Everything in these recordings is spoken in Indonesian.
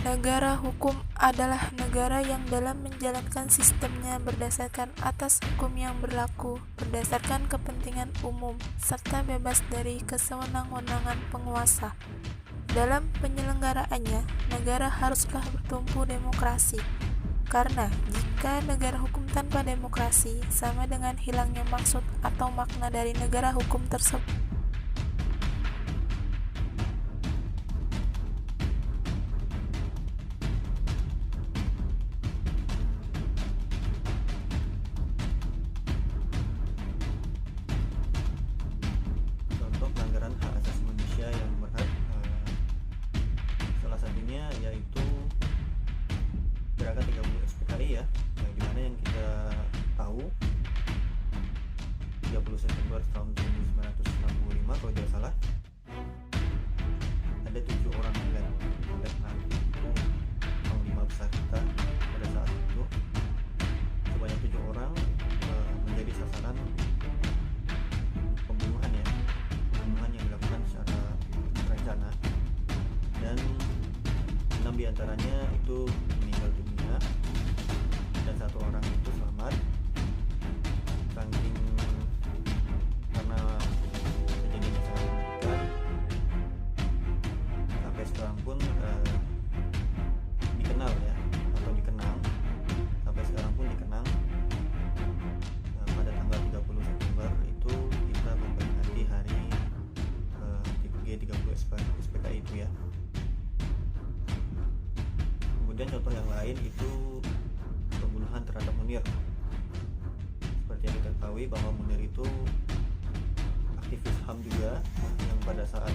Negara hukum adalah negara yang dalam menjalankan sistemnya berdasarkan atas hukum yang berlaku, berdasarkan kepentingan umum, serta bebas dari kesewenang-wenangan penguasa. Dalam penyelenggaraannya, negara haruslah bertumpu demokrasi. Karena jika negara hukum tanpa demokrasi sama dengan hilangnya maksud atau makna dari negara hukum tersebut. Contoh pelanggaran hak asasi manusia yang berat, salah satunya yaitu gerakan 30 SPKI ya, di mana yang kita tahu 30 September tahun 1965 kalau tidak salah ada 7 orang letnan itu panglima besar kita pada saat itu. Sebanyak 7 orang menjadi sasaran pembunuhan yang dilakukan secara terencana, dan 6 diantaranya itu meninggal dunia dan 1 orang itu selamat. Saking karena kejadiannya sangat mengerikan, sampai sekarang pun dikenal ya, atau dikenang, sampai sekarang pun dikenang. Pada tanggal 30 September itu kita memperingati hari G30 SPKI itu ya. Kemudian contoh yang lain itu pembunuhan terhadap Munir. Seperti yang kita ketahui bahwa Munir itu aktivis HAM juga, yang pada saat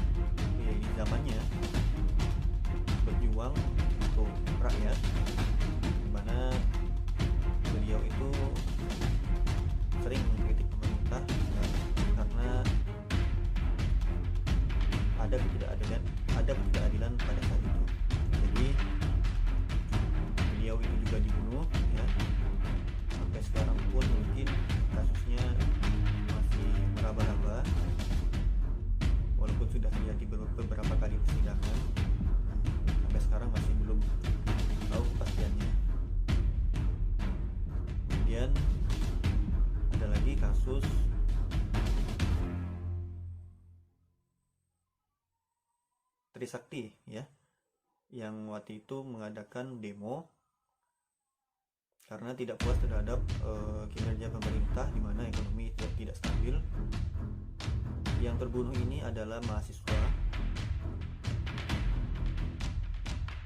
di zamannya berjuang untuk rakyat, di mana beliau itu sering mengkritik pemerintah karena ada ketidakadilan pada saat itu. Jadi beliau itu juga dibunuh ya. Sampai sekarang pun mungkin kasusnya masih meraba-raba, walaupun sudah terjadi beberapa kali persidangan, sampai sekarang masih belum tahu kepastiannya. Kemudian ada lagi kasus Trisakti ya, yang waktu itu mengadakan demo karena tidak puas terhadap kinerja pemerintah di mana ekonomi tidak stabil. Yang terbunuh ini adalah mahasiswa,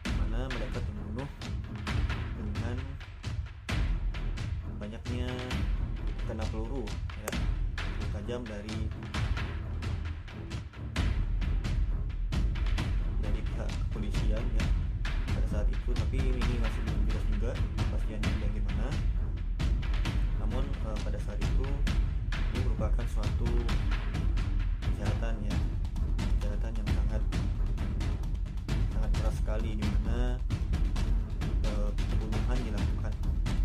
di mana mereka terbunuh dengan banyaknya kena peluru ya, peluru tajam dari pihak kepolisian ya pada saat itu. Tapi ini masih belum jelas juga kepastiannya bagaimana. Namun pada saat itu ini merupakan suatu kejahatan yang sangat keras sekali, di mana pembunuhan dilakukan.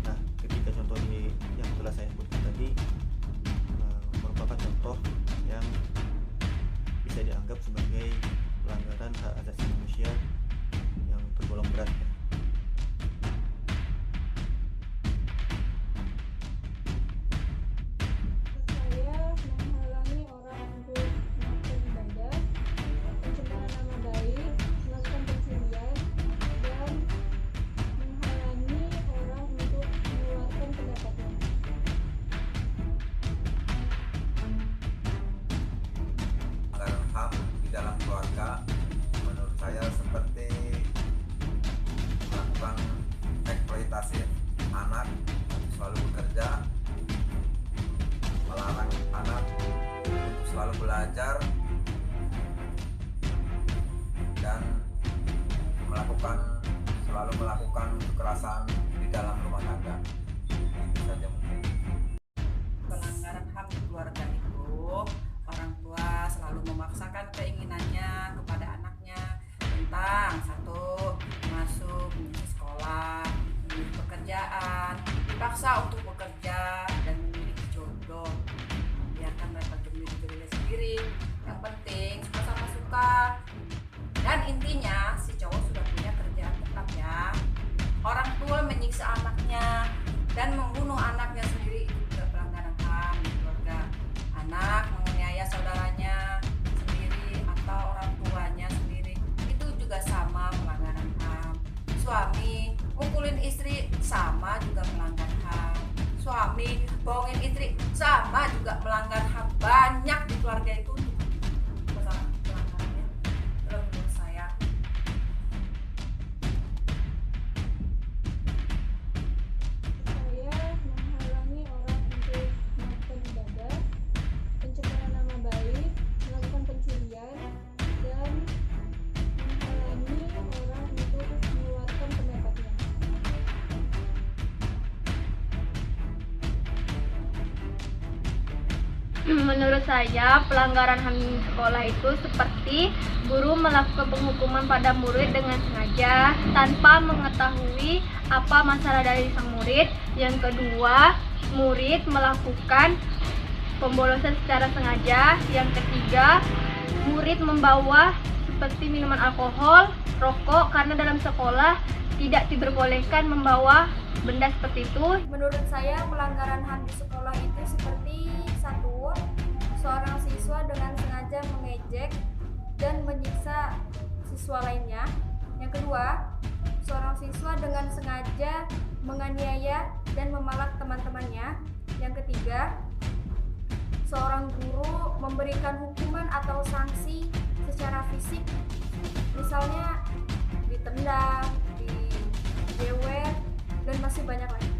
Nah, ketika contoh yang telah saya sebutkan tadi merupakan contoh yang bisa dianggap sebagai pelanggaran hak asasi manusia yang tergolong berat ya. Saya menghalangi orang untuk melakukan ibadah, pencemaran nama baik, melakukan pencurian, dan menghalangi orang untuk mengeluarkan pendapatnya. Pelanggaran HAM di dalam keluarga menurut saya seperti melakukan eksploitasi anak, selalu bekerja, melarang anak untuk selalu belajar, dan selalu melakukan kekerasan di dalam rumah tangga. Itu saja mungkin. Pelanggaran HAM di keluarga itu orang tua selalu memaksakan keinginannya kepada anaknya tentang satu, masuk menuju sekolah, memilih pekerjaan, dipaksa untuk bekerja dan memiliki jodoh. Biarkan mereka memilih jodohnya sendiri, yang penting suka sama suka. Dan intinya si cowok sudah punya kerjaan tetap dan membunuh anaknya sendiri itu juga pelanggaran HAM di keluarga. Anak menganiaya saudaranya sendiri atau orang tuanya sendiri itu juga sama pelanggaran HAM. Suami mukulin istri sama juga melanggar HAM. Suami bohongin istri sama juga melanggar HAM. Banyak di keluarga itu pelanggarannya kalau menurut saya. Saya menghalangi orang untuk melakukan ibadah, pencemaran nama baik, melakukan pencurian, dan menghalangi orang untuk mengeluarkan pendapatnya. Menurut saya, pelanggaran HAM di sekolah itu seperti guru melakukan penghukuman pada murid dengan sengaja tanpa mengetahui apa masalah dari sang murid. Yang kedua, murid melakukan pembolosan secara sengaja. Yang ketiga, murid membawa seperti minuman alkohol, rokok, karena dalam sekolah tidak diperbolehkan membawa benda seperti itu. Menurut saya pelanggaran HAM di sekolah itu seperti satu, seorang siswa dengan sengaja mengejek dan menyiksa siswa lainnya. Yang kedua, seorang siswa dengan sengaja menganiaya dan memalak teman-temannya. Yang ketiga, seorang guru memberikan hukuman atau sanksi secara fisik, misalnya ditendang, dijewer, dan masih banyak lagi.